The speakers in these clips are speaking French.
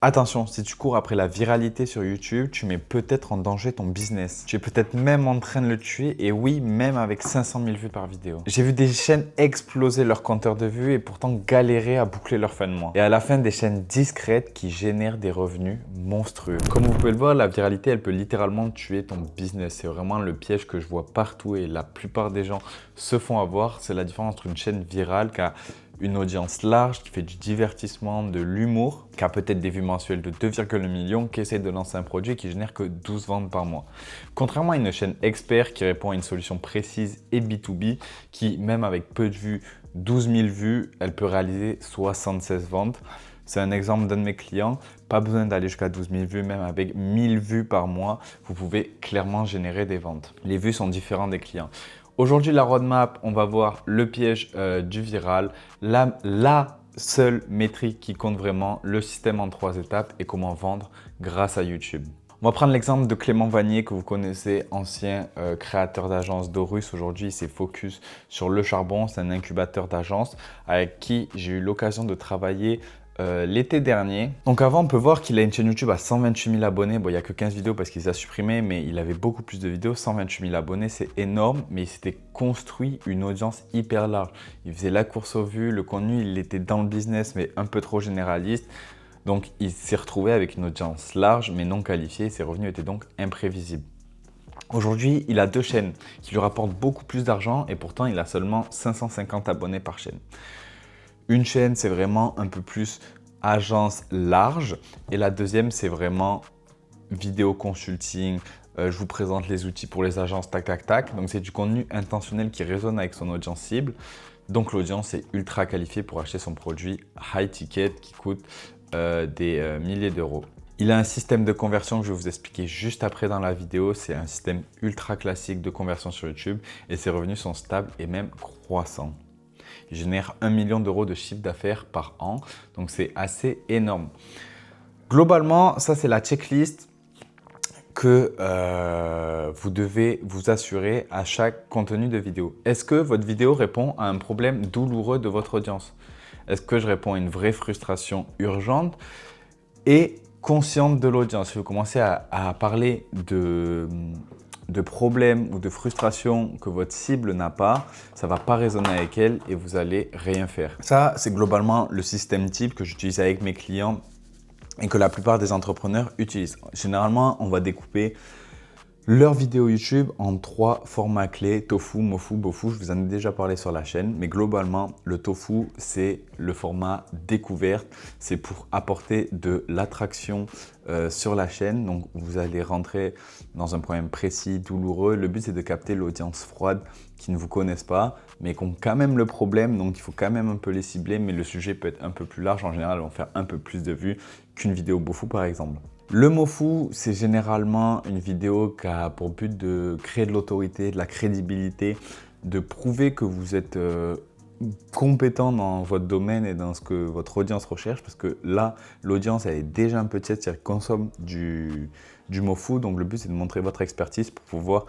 Attention, si tu cours après la viralité sur YouTube, tu mets peut-être en danger ton business. Tu es peut-être même en train de le tuer et oui, même avec 500 000 vues par vidéo. J'ai vu des chaînes exploser leur compteur de vues et pourtant galérer à boucler leur fin de mois. Et à la fin, des chaînes discrètes qui génèrent des revenus monstrueux. Comme vous pouvez le voir, la viralité, elle peut littéralement tuer ton business. C'est vraiment le piège que je vois partout et la plupart des gens se font avoir. C'est la différence entre une chaîne virale qui a une audience large, qui fait du divertissement, de l'humour, qui a peut-être des vues mensuelles de 2,1 millions, qui essaie de lancer un produit qui génère que 12 ventes par mois. Contrairement à une chaîne expert qui répond à une solution précise et B2B, qui même avec peu de vues, 12 000 vues, elle peut réaliser 76 ventes. C'est un exemple d'un de mes clients. Pas besoin d'aller jusqu'à 12 000 vues, même avec 1000 vues par mois, vous pouvez clairement générer des ventes. Les vues sont différentes des clients. Aujourd'hui, la roadmap, on va voir le piège du viral, la seule métrique qui compte vraiment, le système en 3 étapes et comment vendre grâce à YouTube. On va prendre l'exemple de Clément Vanier que vous connaissez, ancien créateur d'agence d'Orus. Aujourd'hui, il s'est focus sur le charbon. C'est un incubateur d'agence avec qui j'ai eu l'occasion de travailler l'été dernier. Donc avant, on peut voir qu'il a une chaîne YouTube à 128 000 abonnés. Bon, il n'y a que 15 vidéos parce qu'il les a supprimées, mais il avait beaucoup plus de vidéos. 128 000 abonnés, c'est énorme, mais il s'était construit une audience hyper large. Il faisait la course aux vues, le contenu, il était dans le business, mais un peu trop généraliste. Donc, il s'est retrouvé avec une audience large, mais non qualifiée. Ses revenus étaient donc imprévisibles. Aujourd'hui, il a 2 chaînes qui lui rapportent beaucoup plus d'argent et pourtant, il a seulement 550 abonnés par chaîne. Une chaîne, c'est vraiment un peu plus agence large et la deuxième, c'est vraiment vidéo consulting. Je vous présente les outils pour les agences, tac, tac, tac. Donc, c'est du contenu intentionnel qui résonne avec son audience cible. Donc, l'audience est ultra qualifiée pour acheter son produit high ticket qui coûte des milliers d'euros. Il a un système de conversion que je vais vous expliquer juste après dans la vidéo. C'est un système ultra classique de conversion sur YouTube et ses revenus sont stables et même croissants. Il génère 1 million d'euros de chiffre d'affaires par an, donc c'est assez énorme. Globalement, ça c'est la checklist que vous devez vous assurer à chaque contenu de vidéo. Est-ce que votre vidéo répond à un problème douloureux de votre audience? Est-ce que je réponds à une vraie frustration urgente et consciente de l'audience? Si vous commencez à parler de problèmes ou de frustrations que votre cible n'a pas, ça ne va pas résonner avec elle et vous allez rien faire. Ça, c'est globalement le système type que j'utilise avec mes clients et que la plupart des entrepreneurs utilisent. Généralement, on va découper leurs vidéos YouTube en 3 formats clés, tofu, mofu, bofu. Je vous en ai déjà parlé sur la chaîne, mais globalement, le tofu, c'est le format découverte. C'est pour apporter de l'attraction sur la chaîne. Donc, vous allez rentrer dans un problème précis, douloureux. Le but, c'est de capter l'audience froide qui ne vous connaissent pas, mais qui ont quand même le problème. Donc, il faut quand même un peu les cibler, mais le sujet peut être un peu plus large. En général, ils vont faire un peu plus de vues qu'une vidéo bofu, par exemple. Le mofu, c'est généralement une vidéo qui a pour but de créer de l'autorité, de la crédibilité, de prouver que vous êtes compétent dans votre domaine et dans ce que votre audience recherche, parce que là, l'audience, elle est déjà un peu tiède, c'est-à-dire qu'elle consomme du mofu. Donc, le but, c'est de montrer votre expertise pour pouvoir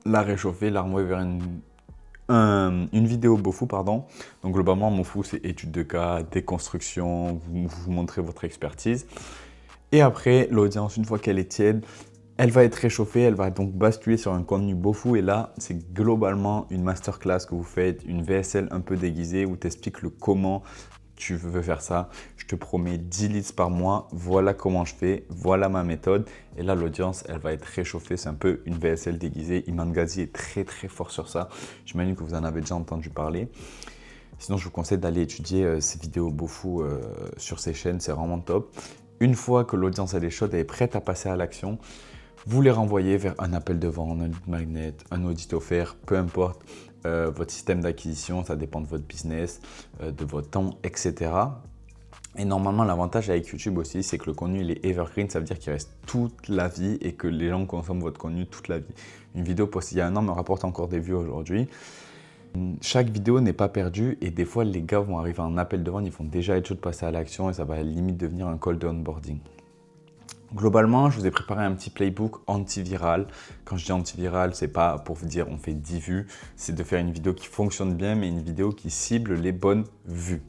la réchauffer, la renvoyer vers une vidéo bofu, pardon. Donc, globalement, mofu, c'est étude de cas, déconstruction, vous montrez votre expertise. Et après, l'audience, une fois qu'elle est tiède, elle va être réchauffée, elle va donc basculer sur un contenu bofu. Et là, c'est globalement une masterclass que vous faites, une VSL un peu déguisée où tu expliques le comment tu veux faire ça. Je te promets 10 leads par mois, voilà comment je fais, voilà ma méthode. Et là, l'audience, elle va être réchauffée. C'est un peu une VSL déguisée. Iman Ghazi est très très fort sur ça. J'imagine que vous en avez déjà entendu parler. Sinon, je vous conseille d'aller étudier ces vidéos bofu sur ces chaînes, c'est vraiment top. Une fois que l'audience elle est chaude, elle est prête à passer à l'action, vous les renvoyez vers un appel de vente, un lead magnet, un audit offert, peu importe votre système d'acquisition, ça dépend de votre business, de votre temps, etc. Et normalement, l'avantage avec YouTube aussi, c'est que le contenu il est evergreen, ça veut dire qu'il reste toute la vie et que les gens consomment votre contenu toute la vie. Une vidéo postée il y a un an me rapporte encore des vues aujourd'hui. Chaque vidéo n'est pas perdue et des fois les gars vont arriver en appel de vente, ils vont déjà être chauds de passer à l'action et ça va limite devenir un call de onboarding. Globalement, je vous ai préparé un petit playbook antiviral. Quand je dis antiviral, c'est pas pour vous dire on fait 10 vues, c'est de faire une vidéo qui fonctionne bien mais une vidéo qui cible les bonnes vues.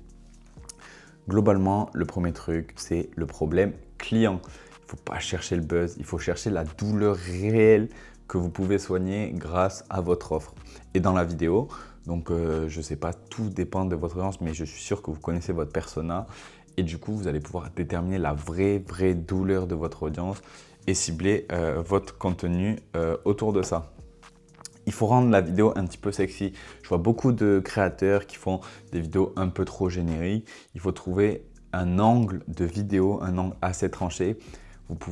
Globalement, le premier truc, c'est le problème client. Il ne faut pas chercher le buzz, il faut chercher la douleur réelle que vous pouvez soigner grâce à votre offre. Et dans la vidéo, donc je ne sais pas, tout dépend de votre audience, mais je suis sûr que vous connaissez votre persona et du coup, vous allez pouvoir déterminer la vraie douleur de votre audience et cibler votre contenu autour de ça. Il faut rendre la vidéo un petit peu sexy. Je vois beaucoup de créateurs qui font des vidéos un peu trop génériques. Il faut trouver un angle de vidéo, un angle assez tranché.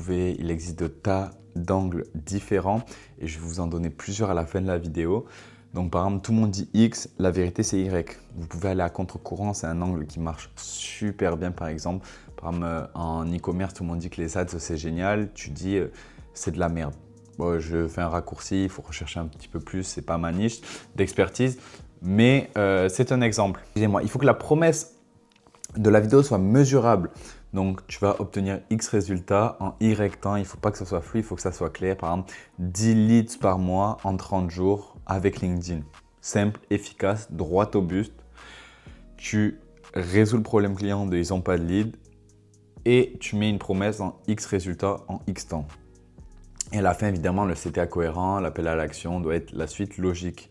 Il existe de tas d'angles différents et je vais vous en donner plusieurs à la fin de la vidéo. Donc par exemple, tout le monde dit X, la vérité c'est Y. Vous pouvez aller à contre-courant, c'est un angle qui marche super bien par exemple. Par exemple, en e-commerce, tout le monde dit que les ads c'est génial. Tu dis c'est de la merde. Bon, je fais un raccourci, il faut rechercher un petit peu plus, c'est pas ma niche d'expertise, mais c'est un exemple. Excusez-moi, il faut que la promesse de la vidéo soit mesurable. Donc, tu vas obtenir X résultats en Y temps. Il ne faut pas que ce soit flou, il faut que ça soit clair. Par exemple, 10 leads par mois en 30 jours avec LinkedIn. Simple, efficace, droit au but. Tu résous le problème client de ils n'ont pas de lead et tu mets une promesse en X résultats en X temps. Et à la fin, évidemment, le CTA cohérent, l'appel à l'action doit être la suite logique.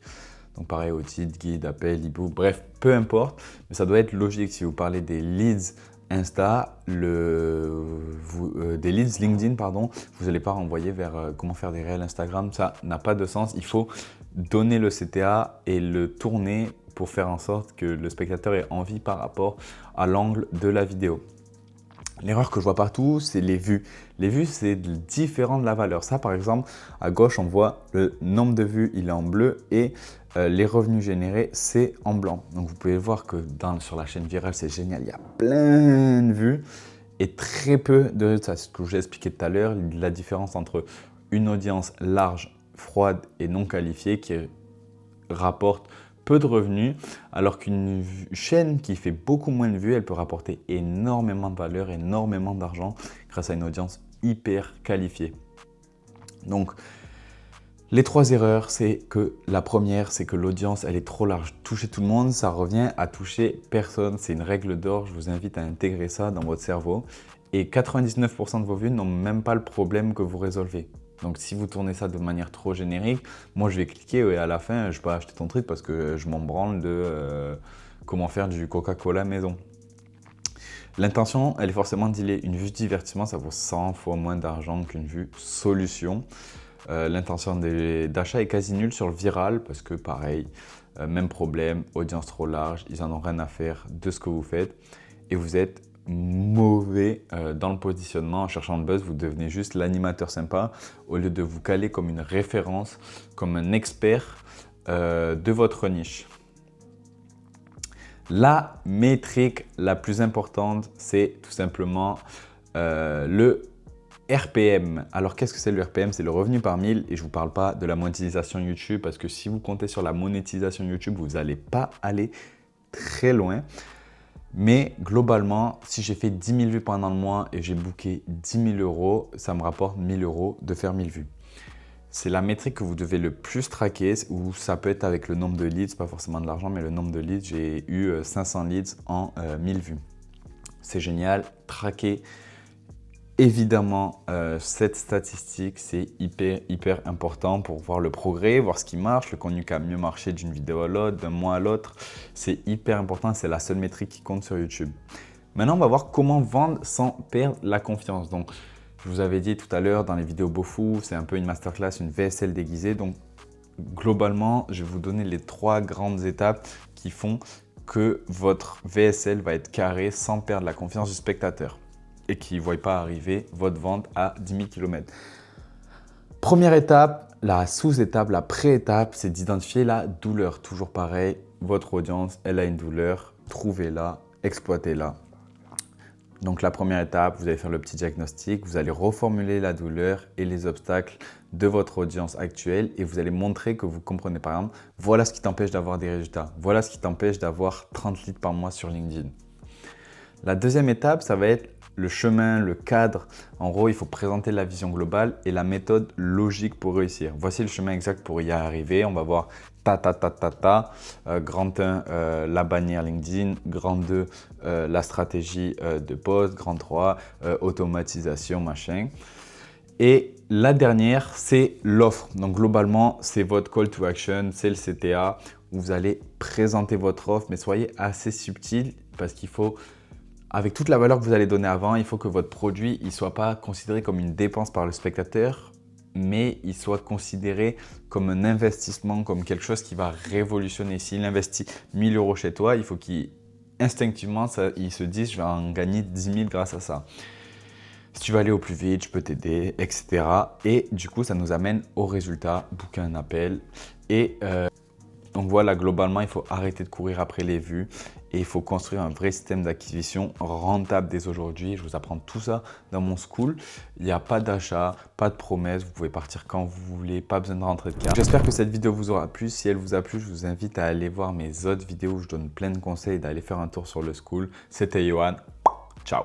Donc pareil, au titre, guide, appel, e-book, bref, peu importe, mais ça doit être logique. Si vous parlez des leads Insta, des leads LinkedIn, pardon, vous n'allez pas renvoyer vers comment faire des réels Instagram, ça n'a pas de sens. Il faut donner le CTA et le tourner pour faire en sorte que le spectateur ait envie par rapport à l'angle de la vidéo. L'erreur que je vois partout, c'est les vues. Les vues, c'est différent de la valeur. Ça, par exemple, à gauche, on voit le nombre de vues, il est en bleu et les revenus générés, c'est en blanc. Donc, vous pouvez voir que sur la chaîne virale, c'est génial. Il y a plein de vues et très peu de résultats. C'est ce que je vous ai expliqué tout à l'heure, la différence entre une audience large, froide et non qualifiée qui rapporte peu de revenus, alors qu'une chaîne qui fait beaucoup moins de vues, elle peut rapporter énormément de valeur, énormément d'argent grâce à une audience hyper qualifiée. Donc, les 3 erreurs, c'est que la première, c'est que l'audience, elle est trop large. Toucher tout le monde, ça revient à toucher personne. C'est une règle d'or, je vous invite à intégrer ça dans votre cerveau. Et 99% de vos vues n'ont même pas le problème que vous résolvez. Donc, si vous tournez ça de manière trop générique, moi, je vais cliquer et à la fin, je peux acheter ton truc parce que je m'en branle de comment faire du Coca-Cola maison. L'intention, elle est forcément dealer. Une vue divertissement, ça vaut 100 fois moins d'argent qu'une vue solution. L'intention d'achat est quasi nulle sur le viral parce que pareil, même problème, audience trop large, ils en ont rien à faire de ce que vous faites et vous êtes mauvais dans le positionnement. En cherchant le buzz, vous devenez juste l'animateur sympa au lieu de vous caler comme une référence, comme un expert de votre niche. La métrique la plus importante, c'est tout simplement le RPM. Alors, qu'est-ce que c'est le RPM? C'est le revenu par 1000 et je ne vous parle pas de la monétisation YouTube parce que si vous comptez sur la monétisation YouTube, vous n'allez pas aller très loin. Mais globalement, si j'ai fait 10 000 vues pendant le mois et j'ai booké 10 000 €, ça me rapporte 1 000 € de faire 1000 vues. C'est la métrique que vous devez le plus traquer, ou ça peut être avec le nombre de leads, pas forcément de l'argent, mais le nombre de leads. J'ai eu 500 leads en 1000 vues. C'est génial, traquer. Évidemment, cette statistique, c'est hyper important pour voir le progrès, voir ce qui marche, le contenu qui a mieux marché d'une vidéo à l'autre, d'un mois à l'autre. C'est hyper important, c'est la seule métrique qui compte sur YouTube. Maintenant, on va voir comment vendre sans perdre la confiance. Donc, je vous avais dit tout à l'heure dans les vidéos Beaufou, c'est un peu une masterclass, une VSL déguisée. Donc, globalement, je vais vous donner les 3 grandes étapes qui font que votre VSL va être carré sans perdre la confiance du spectateur et qui ne voit pas arriver votre vente à 10 000 km. Première étape, la sous-étape, la pré-étape, c'est d'identifier la douleur. Toujours pareil, votre audience, elle a une douleur, trouvez-la, exploitez-la. Donc la première étape, vous allez faire le petit diagnostic, vous allez reformuler la douleur et les obstacles de votre audience actuelle et vous allez montrer que vous comprenez. Par exemple, voilà ce qui t'empêche d'avoir des résultats, voilà ce qui t'empêche d'avoir 30 leads par mois sur LinkedIn. La deuxième étape, ça va être le chemin, le cadre. En gros, il faut présenter la vision globale et la méthode logique pour réussir. Voici le chemin exact pour y arriver. On va voir Grand 1, la bannière LinkedIn. Grand 2, la stratégie de post. Grand 3, automatisation, machin. Et la dernière, c'est l'offre. Donc globalement, c'est votre call to action, c'est le CTA où vous allez présenter votre offre, mais soyez assez subtil parce qu'il faut, avec toute la valeur que vous allez donner avant, il faut que votre produit ne soit pas considéré comme une dépense par le spectateur, mais il soit considéré comme un investissement, comme quelque chose qui va révolutionner. S'il investit 1000 € chez toi, il faut qu'instinctivement, il se dise « je vais en gagner 10 000 grâce à ça ». Si tu veux aller au plus vite, je peux t'aider, etc. Et du coup, ça nous amène au résultat, booker un appel. Et donc voilà, globalement, il faut arrêter de courir après les vues et il faut construire un vrai système d'acquisition rentable dès aujourd'hui. Je vous apprends tout ça dans mon school. Il n'y a pas d'achat, pas de promesse. Vous pouvez partir quand vous voulez, pas besoin de rentrer de carte. J'espère que cette vidéo vous aura plu. Si elle vous a plu, je vous invite à aller voir mes autres vidéos où je donne plein de conseils et d'aller faire un tour sur le school. C'était Johan. Ciao.